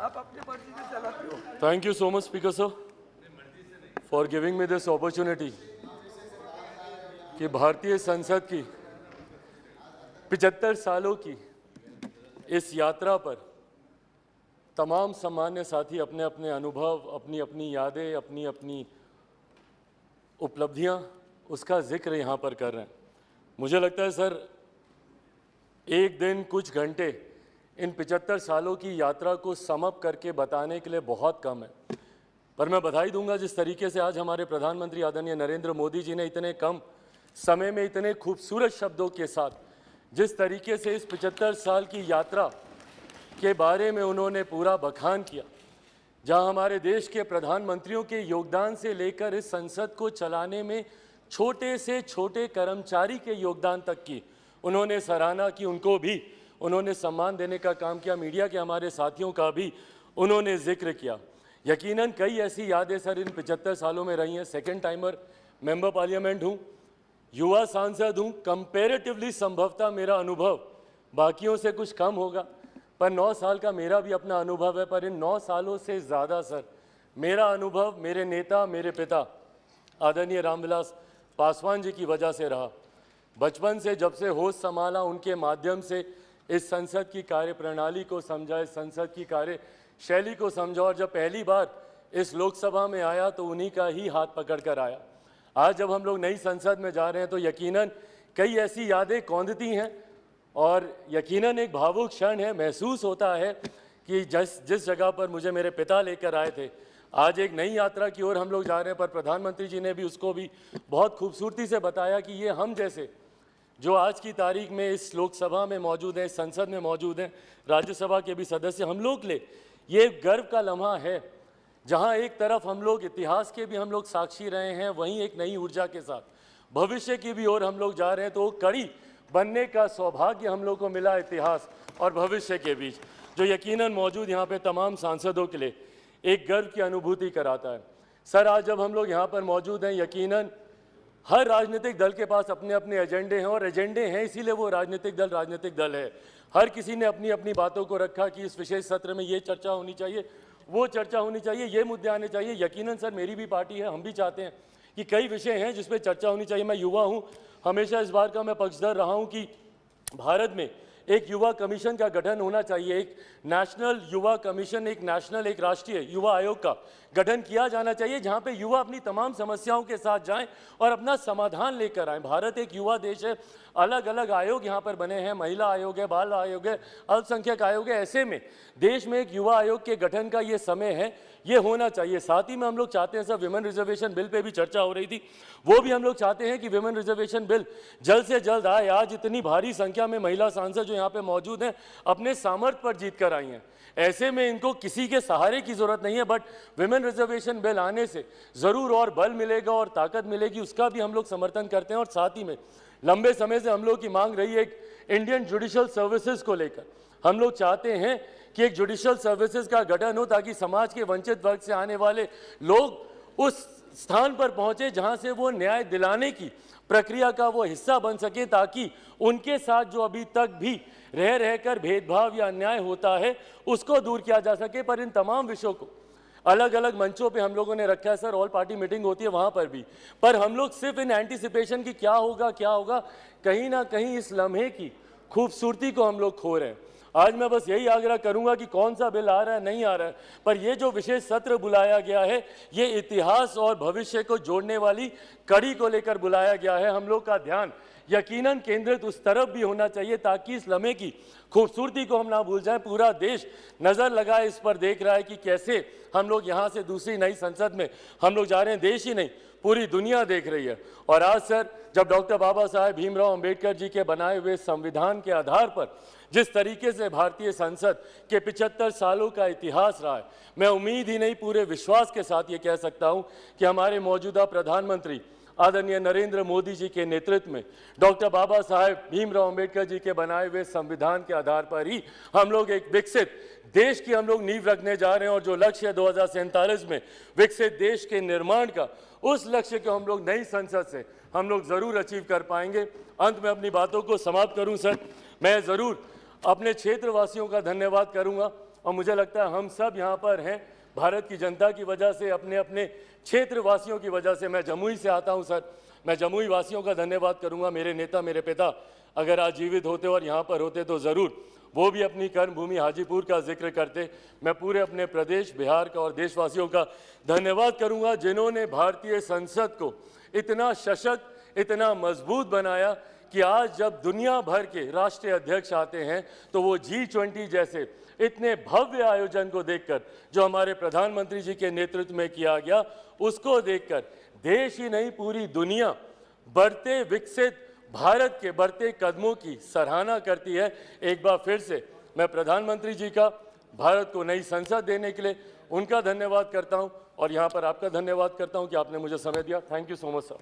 आप अपनी मर्जी से चलाते हो। Thank you so much, Speaker sir, for giving me this opportunity कि भारतीय संसद की 75 सालों की इस यात्रा पर तमाम सम्मान्य साथी अपने अपने अनुभव, अपनी अपनी यादें, अपनी अपनी उपलब्धियां, उसका जिक्र यहाँ पर कर रहे हैं। मुझे लगता है सर, एक दिन कुछ घंटे इन 75 सालों की यात्रा को समअप करके बताने के लिए बहुत कम है, पर मैं बधाई दूंगा जिस तरीके से आज हमारे प्रधानमंत्री आदरणीय नरेंद्र मोदी जी ने इतने कम समय में इतने खूबसूरत शब्दों के साथ जिस तरीके से इस 75 साल की यात्रा के बारे में उन्होंने पूरा बखान किया, जहां हमारे देश के प्रधानमंत्रियों के योगदान से लेकर इस संसद को चलाने में छोटे से छोटे कर्मचारी के योगदान तक की उन्होंने सराहना की, उनको भी उन्होंने सम्मान देने का काम किया। मीडिया के हमारे साथियों का भी उन्होंने जिक्र किया। यकीनन कई ऐसी यादें सर इन 75 सालों में रही हैं। सेकेंड टाइमर मेंबर पार्लियामेंट हूँ, युवा सांसद हूँ, कंपैरेटिवली संभवतः मेरा अनुभव बाकियों से कुछ कम होगा, पर 9 साल का मेरा भी अपना अनुभव है। पर इन 9 सालों से ज़्यादा सर मेरा अनुभव मेरे नेता, मेरे पिता आदरणीय रामविलास पासवान जी की वजह से रहा। बचपन से जब से होश संभाला, उनके माध्यम से इस संसद की कार्यप्रणाली को समझा, इस संसद की कार्यशैली को समझा, और जब पहली बार इस लोकसभा में आया तो उन्हीं का ही हाथ पकड़ कर आया। आज जब हम लोग नई संसद में जा रहे हैं तो यकीनन कई ऐसी यादें कौंधती हैं और यकीनन एक भावुक क्षण है। महसूस होता है कि जिस जगह पर मुझे मेरे पिता लेकर आए थे, आज एक नई यात्रा की ओर हम लोग जा रहे हैं, पर प्रधानमंत्री जी ने भी उसको भी बहुत खूबसूरती से बताया कि ये हम जैसे जो आज की तारीख में इस लोकसभा में मौजूद हैं, इस संसद में मौजूद हैं, राज्यसभा के भी सदस्य, हम लोग के लिए ये गर्व का लम्हा है, जहां एक तरफ हम लोग इतिहास के भी हम लोग साक्षी रहे हैं, वहीं एक नई ऊर्जा के साथ भविष्य की भी ओर हम लोग जा रहे हैं। तो कड़ी बनने का सौभाग्य हम लोग को मिला इतिहास और भविष्य के बीच, जो यकीनन मौजूद यहाँ पे तमाम सांसदों के लिए एक गर्व की अनुभूति कराता है। सर, आज जब हम लोग यहाँ पर मौजूद हैं, यकीनन हर राजनीतिक दल के पास अपने अपने एजेंडे हैं, और एजेंडे हैं इसीलिए वो राजनीतिक दल है। हर किसी ने अपनी अपनी बातों को रखा कि इस विशेष सत्र में ये चर्चा होनी चाहिए, वो चर्चा होनी चाहिए, ये मुद्दे आने चाहिए। यकीनन सर, मेरी भी पार्टी है, हम भी चाहते हैं कि कई विषय हैं जिस पे चर्चा होनी चाहिए। मैं युवा हूँ, हमेशा इस बार का मैं पक्षधर रहा हूँ कि भारत में एक युवा कमीशन का गठन होना चाहिए, एक नेशनल युवा कमीशन, एक राष्ट्रीय युवा आयोग का गठन किया जाना चाहिए, जहां पे युवा अपनी तमाम समस्याओं के साथ जाएं और अपना समाधान लेकर आएं। भारत एक युवा देश है, अलग अलग आयोग यहाँ पर बने हैं, महिला आयोग है, बाल आयोग है, अल्पसंख्यक आयोग है। ऐसे में देश में एक युवा आयोग के गठन का ये समय है, ये होना चाहिए। साथ ही में हम लोग चाहते हैं sir, women reservation bill pay भी चर्चा हो रही थी, वो भी हम लोग चाहते हैं कि विमेन रिजर्वेशन बिल जल्द से जल्द आए। आज इतनी भारी संख्या में महिला सांसद जो यहाँ पे मौजूद हैं, अपने सामर्थ्य पर जीत कर आई हैं। ऐसे में इनको किसी के सहारे की जरूरत नहीं है, बट विमेन रिजर्वेशन बिल आने से जरूर और बल मिलेगा और ताकत मिलेगी, उसका भी हम लोग समर्थन करते हैं। और साथ ही में लंबे समय से हम लोग की मांग रही है एक इंडियन जुडिशियल सर्विसेज को लेकर। हम लोग चाहते हैं कि एक जुडिशियल सर्विसेज का गठन हो, ताकि समाज के वंचित वर्ग से आने वाले लोग उस स्थान पर पहुंचे जहां से वो न्याय दिलाने की प्रक्रिया का वो हिस्सा बन सके, ताकि उनके साथ जो अभी तक भी रहकर भेदभाव या अन्याय होता है उसको दूर किया जा सके। पर इन तमाम विषयों को अलग अलग मंचों पे हम लोगों ने रखा है सर, ऑल पार्टी मीटिंग होती है वहां पर भी, पर हम लोग सिर्फ इन एंटीसिपेशन की क्या होगा, कहीं ना कहीं इस लम्हे की खूबसूरती को हम लोग खो रहे हैं। आज मैं बस यही आग्रह करूंगा कि कौन सा बिल आ रहा है, नहीं आ रहा है, पर ये जो विशेष सत्र बुलाया गया है, ये इतिहास और भविष्य को जोड़ने वाली कड़ी को लेकर बुलाया गया है। हम लोग का ध्यान यकीनन केंद्रित उस तरफ भी होना चाहिए, ताकि इस लम्हे की खूबसूरती को हम ना भूल जाएं। पूरा देश नज़र लगाए इस पर, देख रहा है कि कैसे हम लोग यहाँ से दूसरी नई संसद में हम लोग जा रहे हैं। देश ही नहीं, पूरी दुनिया देख रही है। और आज सर, जब डॉक्टर बाबा साहेब भीमराव अंबेडकर जी के बनाए हुए संविधान के आधार पर जिस तरीके से भारतीय संसद के 75 सालों का इतिहास रहा है, मैं उम्मीद ही नहीं पूरे विश्वास के साथ ये कह सकता हूँ कि हमारे मौजूदा प्रधानमंत्री आदरणीय नरेंद्र मोदी जी के नेतृत्व में डॉक्टर बाबा साहेब भीमराव अंबेडकर जी के बनाए हुए संविधान के आधार पर ही हम लोग एक विकसित देश की हम लोग नींव रखने जा रहे हैं। और जो लक्ष्य है 2047 में विकसित देश के निर्माण का, उस लक्ष्य को हम लोग नई संसद से हम लोग जरूर अचीव कर पाएंगे। अंत में अपनी बातों को समाप्त करूं सर, मैं जरूर अपने क्षेत्रवासियों का धन्यवाद करूंगा। और मुझे लगता है हम सब यहाँ पर हैं भारत की जनता की वजह से, अपने अपने क्षेत्र वासियों की वजह से। मैं जमुई से आता हूँ सर, मैं जमुई वासियों का धन्यवाद करूँगा। मेरे नेता, मेरे पिता अगर आज जीवित होते और यहाँ पर होते तो ज़रूर वो भी अपनी कर्मभूमि हाजीपुर का जिक्र करते। मैं पूरे अपने प्रदेश बिहार का और देशवासियों का धन्यवाद करूँगा जिन्होंने भारतीय संसद को इतना सशक्त, इतना मजबूत बनाया कि आज जब दुनिया भर के राष्ट्रीय अध्यक्ष आते हैं तो वो G20 जैसे इतने भव्य आयोजन को देखकर, जो हमारे प्रधानमंत्री जी के नेतृत्व में किया गया, उसको देखकर देश ही नहीं पूरी दुनिया बढ़ते विकसित भारत के बढ़ते कदमों की सराहना करती है। एक बार फिर से मैं प्रधानमंत्री जी का भारत को नई संसद देने के लिए उनका धन्यवाद करता हूं और यहां पर आपका धन्यवाद करता हूं कि आपने मुझे समय दिया। Thank you so much sir.